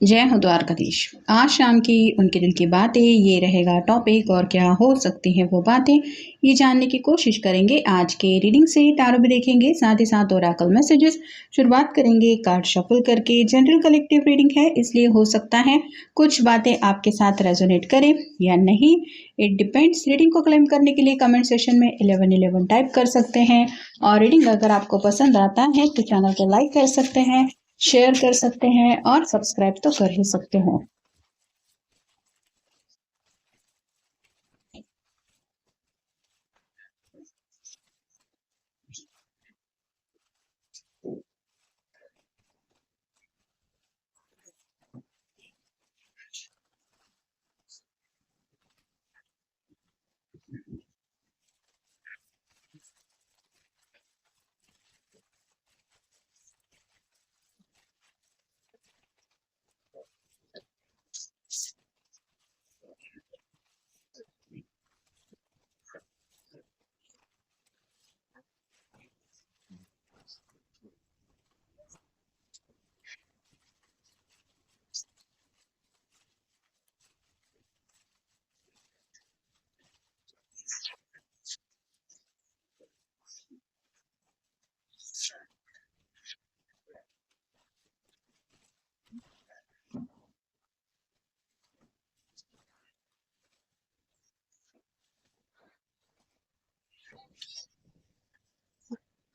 जय हो द्वारकाधीश। आज शाम की उनके दिल की बातें ये रहेगा टॉपिक, और क्या हो सकती हैं वो बातें ये जानने की कोशिश करेंगे। आज के रीडिंग से टारो भी देखेंगे, साथ ही साथ ओरेकल मैसेजेस। शुरुआत करेंगे कार्ड शफल करके। जनरल कलेक्टिव रीडिंग है, इसलिए हो सकता है कुछ बातें आपके साथ रेजोनेट करें या नहीं, इट डिपेंड्स। रीडिंग को क्लेम करने के लिए कमेंट सेशन में 1111 टाइप कर सकते हैं, और रीडिंग अगर आपको पसंद आता है तो चैनल को लाइक कर सकते हैं, शेयर कर सकते हैं और सब्सक्राइब तो कर ही सकते हैं।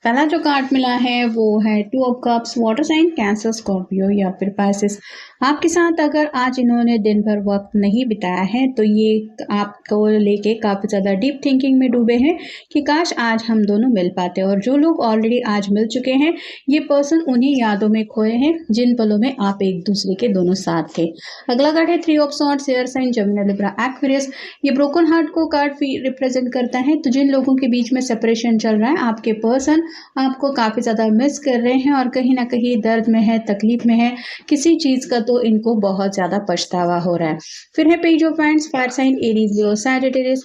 पहला जो कार्ड मिला है वो है 2 of cups, water sign, Cancer, Scorpio या फिर पाइसेस। आपके साथ अगर आज इन्होंने दिन भर वक्त नहीं बिताया है तो ये आपको लेके काफ़ी ज़्यादा डीप थिंकिंग में डूबे हैं कि काश आज हम दोनों मिल पाते। और जो लोग ऑलरेडी आज मिल चुके हैं, ये पर्सन उन्हीं यादों में खोए हैं जिन पलों में आप एक दूसरे के दोनों साथ थे। अगला कार्ड है 3 of swords, air sign, Gemini, Libra, Aquarius. ये ब्रोकन हार्ट को कार्ड रिप्रेजेंट करता है। तो जिन लोगों के बीच में सेपरेशन चल रहा है, आपके पर्सन आपको काफ़ी ज़्यादा मिस कर रहे हैं और कहीं ना कहीं दर्द में है, तकलीफ में है, किसी चीज़ का तो इनको बहुत ज़्यादा पछतावा हो रहा है। फिर है page of hands, fire sign, Aries, Leo, Sagittarius.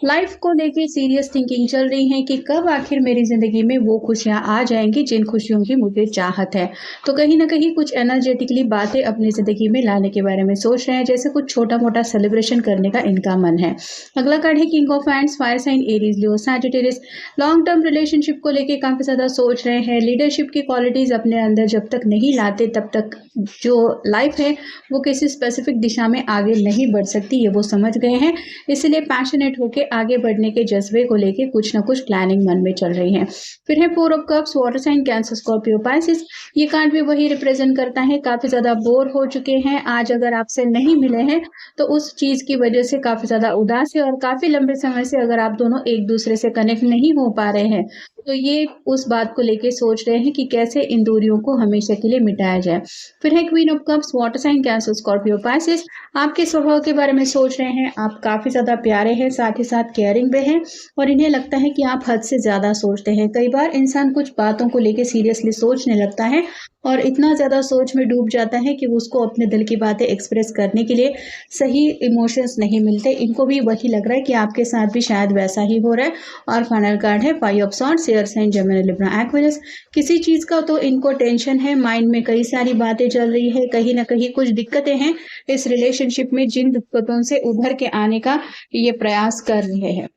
Life को लेके सीरियस थिंकिंग चल रही है कि कब आखिर मेरी ज़िंदगी में वो खुशियाँ आ जाएंगी जिन खुशियों की मुझे चाहत है। तो कहीं ना कहीं कुछ एनर्जेटिकली बातें अपनी ज़िंदगी में लाने के बारे में सोच रहे हैं, जैसे कुछ छोटा मोटा सेलिब्रेशन करने का इनका मन है। अगला कार्ड है king of hands, fire sign, Aries, Leo, Sagittarius. Long term relationship को लेके काफ़ी ज़्यादा सोच रहे हैं। लीडरशिप की क्वालिटीज़ अपने अंदर जब तक नहीं लाते तब तक जो लाइफ है वो किसी स्पेसिफिक दिशा में आगे नहीं बढ़ सकती, ये वो समझ गए हैं। इसलिए पैशनेट होकर आगे बढ़ने के जज्बे को लेके कुछ ना कुछ प्लानिंग मन में चल रही है। फिर है 4 of cups, water sign, Cancer, Scorpio, Pisces. ये कार्ड भी वही रिप्रेजेंट करता है, काफ़ी ज़्यादा बोर हो चुके हैं, आज अगर आपसे नहीं मिले हैं तो उस चीज़ की वजह से काफ़ी ज़्यादा उदास है, और काफ़ी लंबे समय से अगर आप दोनों एक दूसरे से कनेक्ट नहीं हो पा रहे हैं तो ये उस बात को लेके सोच रहे हैं कि कैसे इन दूरियों को हमेशा के लिए मिटाया जाए। फिर है queen of cups, water sign, Cancer, Scorpio, Pisces. आपके स्वभाव के बारे में सोच रहे हैं, आप काफ़ी ज़्यादा प्यारे हैं, साथ ही साथ केयरिंग भी हैं, और इन्हें लगता है कि आप हद से ज़्यादा सोचते हैं। कई बार इंसान कुछ बातों को लेके सीरियसली सोचने लगता है और इतना ज़्यादा सोच में डूब जाता है कि उसको अपने दिल की बातें एक्सप्रेस करने के लिए सही इमोशंस नहीं मिलते। इनको भी वही लग रहा है कि आपके साथ भी शायद वैसा ही हो रहा है। और फाइनल कार्ड है 5 of swords, air sign, Gemini, Libra, Aquarius. किसी चीज़ का तो इनको टेंशन है, माइंड में कई सारी बातें चल रही है, कहीं ना कहीं कुछ दिक्कतें हैं इस रिलेशनशिप में, जिन दिक्कतों से उभर के आने का ये प्रयास कर रहे हैं।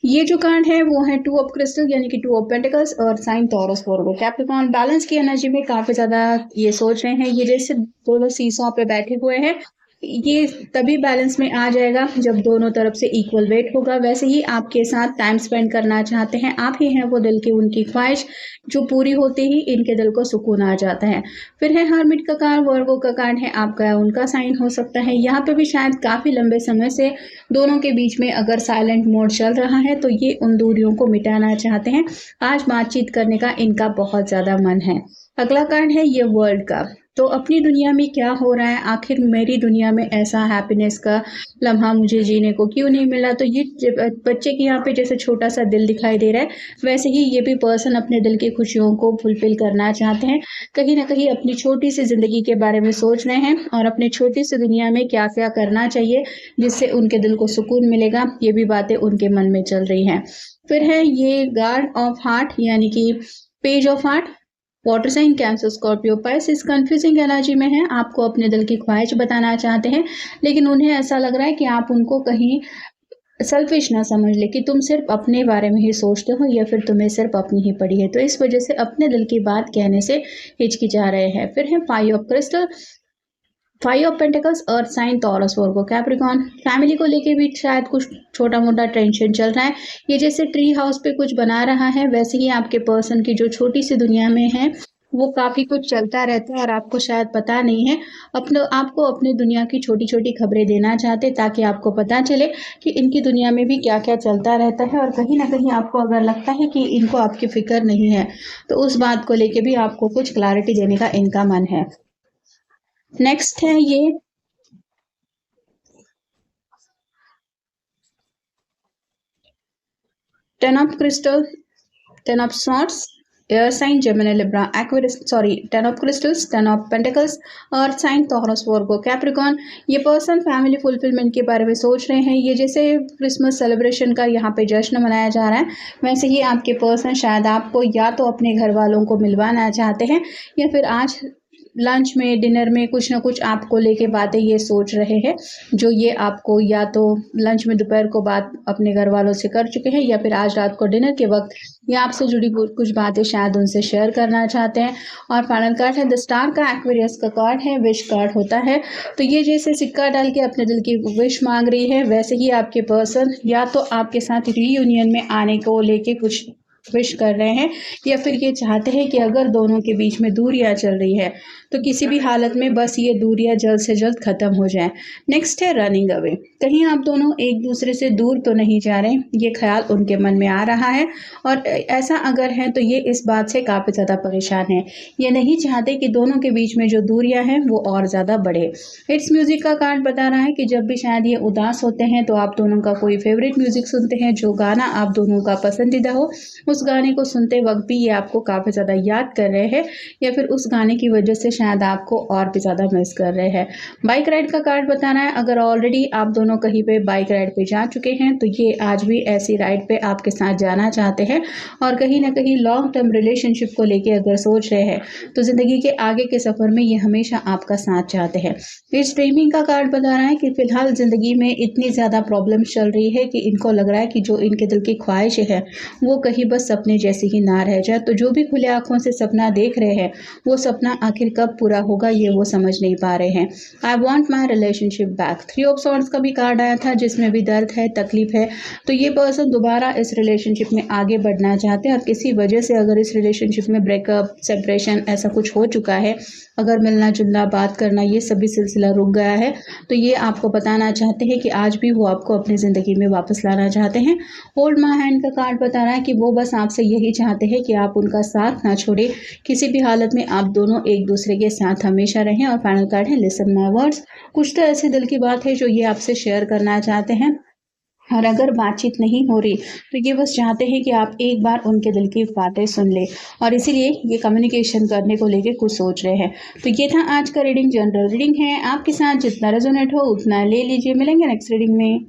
ये जो कार्ड है वो है 2 ऑफ क्रिस्टल यानी कि 2 ऑफ पेंटिकल्स, और sign Taurus, Virgo, Capricorn. Balance की एनर्जी में काफी ज्यादा ये सोच रहे हैं, ये जैसे दोनों सीसॉ पे बैठे हुए हैं। ये तभी बैलेंस में आ जाएगा जब दोनों तरफ से इक्वल वेट होगा। वैसे ही आपके साथ टाइम स्पेंड करना चाहते हैं, आप ही हैं वो दिल की उनकी ख्वाहिश, जो पूरी होते ही इनके दिल को सुकून आ जाता है। फिर है हर्मिट का कार्ड, वर्गो का कार्ड है आपका उनका साइन हो सकता है। यहाँ पे भी शायद काफी लंबे समय से दोनों के बीच में अगर साइलेंट मोड चल रहा है तो ये उन दूरियों को मिटाना चाहते हैं। आज बातचीत करने का इनका बहुत ज़्यादा मन है। अगला कार्ड है ये वर्ल्ड का। तो अपनी दुनिया में क्या हो रहा है, आखिर मेरी दुनिया में ऐसा हैप्पीनेस का लम्हा मुझे जीने को क्यों नहीं मिला। तो ये बच्चे के यहाँ पे जैसे छोटा सा दिल दिखाई दे रहा है, वैसे ही ये भी पर्सन अपने दिल की खुशियों को फुलफिल करना चाहते हैं। कहीं ना कहीं अपनी छोटी सी जिंदगी के बारे में सोच रहे हैं और अपने छोटी सी दुनिया में क्या क्या करना चाहिए जिससे उनके दिल को सुकून मिलेगा, ये भी बातें उनके मन में चल रही हैं। फिर है ये गार्ड ऑफ हार्ट यानी कि page of heart, water sign Cancer Scorpio Pisces confusing energy में है, आपको अपने दिल की ख्वाहिश बताना चाहते हैं, लेकिन उन्हें ऐसा लग रहा है कि आप उनको कहीं सेल्फिश ना समझ ले कि तुम सिर्फ अपने बारे में ही सोचते हो या फिर तुम्हें सिर्फ अपनी ही पड़ी है, तो इस वजह से अपने दिल की बात कहने से हिचकिचा रहे हैं। फिर है five of crystal, five of pentacles, earth sign, Taurus, Virgo, Capricorn. Family को लेके भी शायद कुछ छोटा मोटा टेंशन चल रहा है। ये जैसे ट्री हाउस पे कुछ बना रहा है, वैसे ही आपके पर्सन की जो छोटी सी दुनिया में है वो काफ़ी कुछ चलता रहता है और आपको शायद पता नहीं है। आपको अपनी दुनिया की छोटी छोटी खबरें देना चाहते ताकि आपको पता चले कि इनकी दुनिया में भी क्या क्या चलता रहता है, और कहीं ना कहीं आपको अगर लगता है कि इनको आपकी फिक्र नहीं है तो उस बात को लेके भी आपको कुछ क्लैरिटी देने का इनका मन है। नेक्स्ट है ये ten of crystal, ten of swords, air sign, Gemini, Libra, Aquarius, sorry, ten of crystals, ten of pentacles, earth sign, Taurus, Virgo, Capricorn. ये पर्सन फैमिली फुलफिलमेंट के बारे में सोच रहे हैं। ये जैसे क्रिसमस सेलिब्रेशन का यहाँ पे जश्न मनाया जा रहा है, वैसे ही आपके पर्सन शायद आपको या तो अपने घर वालों को मिलवाना चाहते हैं या फिर आज लंच में, डिनर में कुछ ना कुछ आपको लेके बातें ये सोच रहे हैं, जो ये आपको या तो लंच में दोपहर को बात अपने घर वालों से कर चुके हैं या फिर आज रात को डिनर के वक्त ये आपसे जुड़ी कुछ बातें शायद उनसे शेयर करना चाहते हैं। और फाइनल कार्ड है द स्टार का, एक्वेरियस का कार्ड है, विश कार्ड होता है। तो ये जैसे सिक्का डाल के अपने दिल की विश मांग रही है, वैसे ही आपके पर्सन या तो आपके साथ रीयूनियन में आने को लेके कुछ विश कर रहे हैं या फिर ये चाहते हैं कि अगर दोनों के बीच में दूरियां चल रही है तो किसी भी हालत में बस ये दूरियां जल्द से जल्द खत्म हो जाए। नेक्स्ट है रनिंग अवे, कहीं आप दोनों एक दूसरे से दूर तो नहीं जा रहे, ये ख्याल उनके मन में आ रहा है और ऐसा अगर है तो ये इस बात से काफ़ी ज़्यादा परेशान है। ये नहीं चाहते कि दोनों के बीच में जो दूरियां हैं वो और ज़्यादा बढ़े। इट्स म्यूज़िक का कार्ड बता रहा है कि जब भी शायद ये उदास होते हैं तो आप दोनों का कोई फेवरेट म्यूज़िक सुनते हैं, जो गाना आप दोनों का पसंदीदा हो, उस गाने को सुनते वक्त भी ये आपको काफ़ी ज़्यादा याद कर रहे हैं या फिर उस गाने की वजह से शायद आपको और भी ज़्यादा मिस कर रहे हैं। बाइक राइड का कार्ड बताना है, अगर ऑलरेडी आप दोनों कहीं पे बाइक राइड पे जा चुके हैं तो ये आज भी ऐसी राइड पे आपके साथ जाना चाहते हैं और कहीं ना कहीं लॉन्ग टर्म रिलेशनशिप को लेके अगर सोच रहे हैं तो ज़िंदगी के आगे के सफ़र में ये हमेशा आपका साथ चाहते हैं। इस ड्रीमिंग का कार्ड बता रहा है कि फिलहाल ज़िंदगी में इतनी ज़्यादा प्रॉब्लम चल रही है कि इनको लग रहा है कि जो इनके दिल की ख्वाहिश है वो कहीं बस सपने जैसी ही ना रह जाए। तो जो भी खुले आंखों से सपना देख रहे हैं वो सपना आखिर कब पूरा होगा ये वो समझ नहीं पा रहे हैं। I want my relationship back, three of swords का भी कार्ड आया था जिसमें भी दर्द है, तकलीफ है। तो ये पर्सन दोबारा इस रिलेशनशिप में आगे बढ़ना चाहते हैं और किसी वजह से अगर इस रिलेशनशिप में ब्रेकअप, सेपरेशन ऐसा कुछ हो चुका है, अगर मिलना जुलना, बात करना ये सभी सिलसिला रुक गया है, तो ये आपको बताना चाहते हैं कि आज भी वो आपको अपनी ज़िंदगी में वापस लाना चाहते हैं। होल्ड माई हैंड का कार्ड बता रहा है कि वो बस आपसे यही चाहते हैं कि आप उनका साथ ना छोड़े, किसी भी हालत में आप दोनों एक दूसरे के साथ हमेशा रहें। और फाइनल कार्ड है लिसन माई वर्ड्स, कुछ तो ऐसे दिल की बात है जो ये आपसे शेयर करना चाहते हैं और अगर बातचीत नहीं हो रही तो ये बस चाहते हैं कि आप एक बार उनके दिल की बातें सुन ले और इसीलिए ये कम्युनिकेशन करने को लेके कुछ सोच रहे हैं। तो ये था आज का रीडिंग, जनरल रीडिंग है, आपके साथ जितना रेजोनेट हो उतना ले लीजिए। मिलेंगे नेक्स्ट रीडिंग में।